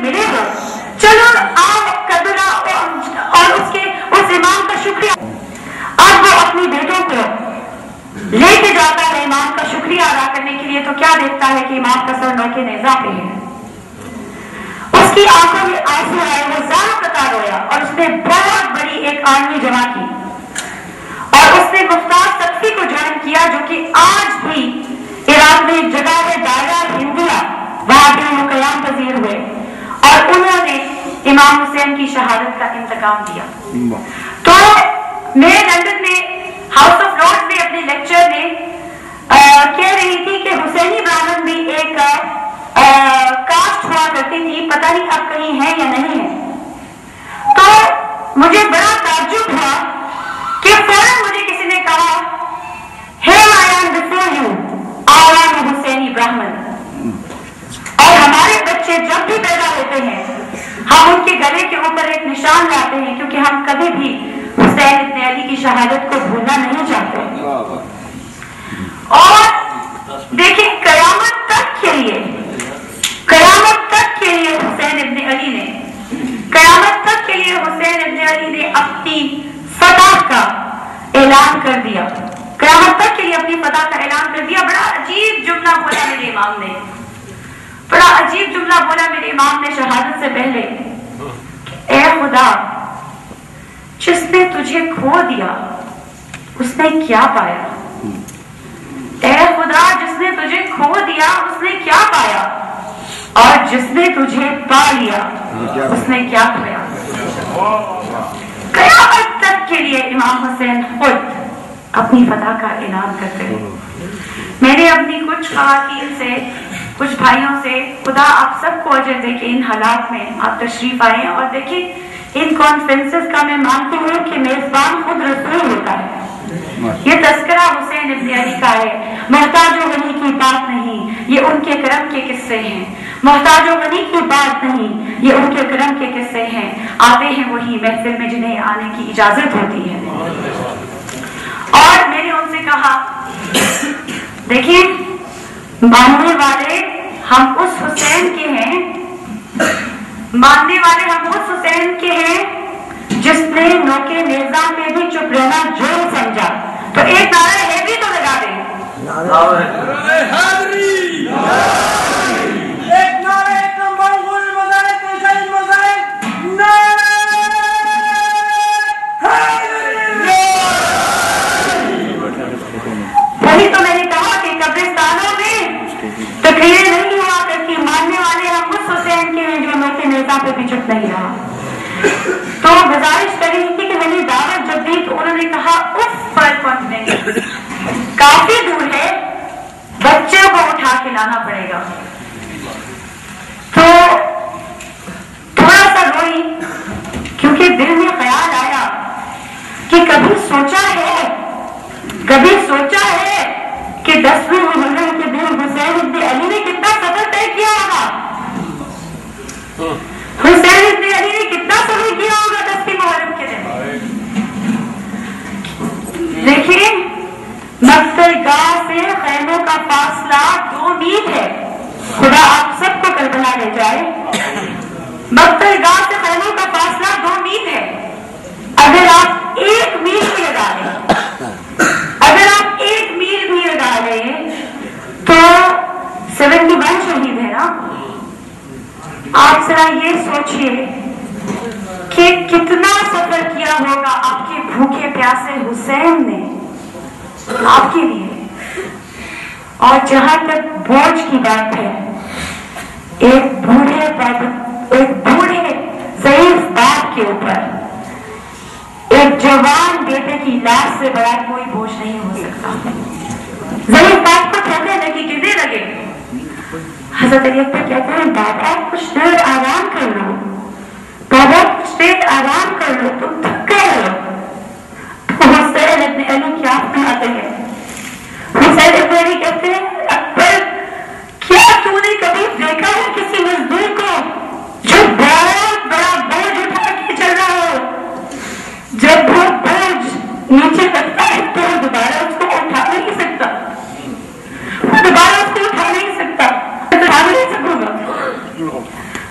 ملے ہو، چلو آپ کربلا اور اس امام کا شکریہ. اب وہ اپنی بیٹوں کو لے کے جاتا ہے امام کا شکریہ ادا کرنے کے لیے، تو کیا دیکھتا ہے کہ امام کا سر نوکے نیزہ پہ ہے. اس کی آنکھوں میں آنسو آئے، وہ زار قطار رویا اور اس نے بہت بڑی ایک آرمی جمع کی اور اس نے مختار سقفی کو جوائن کیا، جو کہ آج بھی عراق میں ایک جگہ ہے دائرہ ہندویا، وہاں پہ وہ قیام پذیر ہوئے اور انہوں نے امام حسین کی شہادت کا انتقام دیا. تو میں لندن میں ہاؤس آف لارڈز میں اپنے لیکچر میں کہہ رہی تھی کہ حسینی برہمن بھی ایک کاسٹ ہوا کرتی تھی، پتہ نہیں اب کہیں ہے یا نہیں ہے. تو مجھے بڑا تعجب ہوا کہ فوراً مجھے کسی نے کہا Here I am before you, I am a حسینی برہمن. اور ہمارے بچے جب بھی پیدا ہوتے ہیں ہم ان کے گلے کے اوپر ایک نشان لاتے ہیں، کیونکہ ہم کبھی بھی حسین ابن علی کی شہادت کو بھولنا نہیں چاہتے. اور دیکھیں قیامت تک کے لیے حسین ابن علی نے حسین ابن علی نے اپنی فتح کا اعلان کر دیا. قیامت تک کے لیے اپنی فتح کا اعلان کر دیا. بڑا عجیب جملہ بولا میرے امام نے شہادت سے پہلے، اے خدا جس نے تجھے کھو دیا اس نے کیا پایا. اے خدا جس نے تجھے کھو دیا اس نے کیا پایا، اور جس نے تجھے پا لیا اس نے کیا کھویا. قیامت تک کے لیے امام حسین خود اپنی فتح کا اعلان کرتے ہیں. میں نے اپنی کچھ خواتین سے، کچھ بھائیوں سے، خدا آپ سب کو اجر دے کہ ان حالات میں آپ تشریف آئے. اور دیکھیں ان کانفرنسز کا میں مانتی ہوں کہ میزبان خود رسول ہوتا ہے. یہ تذکرہ حسین ابن علی کا ہے. محتاج و غنی کی بات نہیں، یہ ان کے کرم کے قصے ہیں. محتاج و غنی کی بات نہیں، یہ ان کے کرم کے قصے ہیں. آتے ہیں وہی محفل میں جنہیں آنے کی اجازت ہوتی ہے. اور میں نے ان سے کہا دیکھیں ماننے والے ہم اس حسین کے ہیں جس نے نوکے نیزہ پہ بھی چپ رہنا جرم سمجھا. تو ایک نعرہ ہے بھی تو لگا دیں. وہی تو میں نے کہا کہ قبرستانوں میں تقریریں نہیں ہوا کرتی، ماننے والے ہم اس حسین کے ہیں جو نوکے نیزہ پہ بھی چپ نہیں رہا. تو گزارش کر رہی تھی کہ میں نے دعوت جب دی تو انہوں نے کہا اف فرق پہنچنے کافی دور ہے، بچوں کو اٹھا کے لانا پڑے گا. تو تھوڑا سا روئی کیونکہ دل میں خیال آیا کہ کبھی سوچا ہے کہ 10ویں محرم کے دن حسین ابن علی نے کتنا سفر طے کیا ہوگا. حسین ابن علی نے کتنا سفر کیا ہوگا 10ویں محرم کے دن. دیکھیے مقتل گاہ سے خیموں کا فاصلہ 2 میل ہے. خدا آپ سب کو کربلا لے جائے. مقتل گاہ سے خیموں کا فاصلہ 2 میل ہے. اگر آپ 1 میل بھی لگا لیں تو 71 شہید ہے نا. آپ ذرا یہ سوچئے کہ کتنا سفر کیا ہوگا آپ کے بھوکے پیاسے حسین نے آپ کے لیے. اور جہاں تک بوجھ کی بات ہے، ایک بوڑھے ضعیف باپ کے اوپر ایک جوان بیٹے کی لاش سے بڑا کوئی بوجھ نہیں ہو سکتا. ضعیف باپ کو کہنے لگے گرنے لگے. حضرت علی اکبر کہتے ہیں بابا کچھ دیر آرام کر لو، تم تھک گئے ہو. تو حسین ابن علی کیا فرماتے ہیں؟ حسین ابن علی کہتے ہیں اکبر کیا تو نے کبھی دیکھا ہے کسی مزدور کو جو بہت بڑا بوجھ اٹھا کے چل رہا ہو؟ جب وہ بوجھ نیچے لگتا ہے تو دوبارہ اس کو اٹھا نہیں سکتا.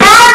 5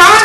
5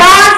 5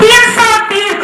330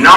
9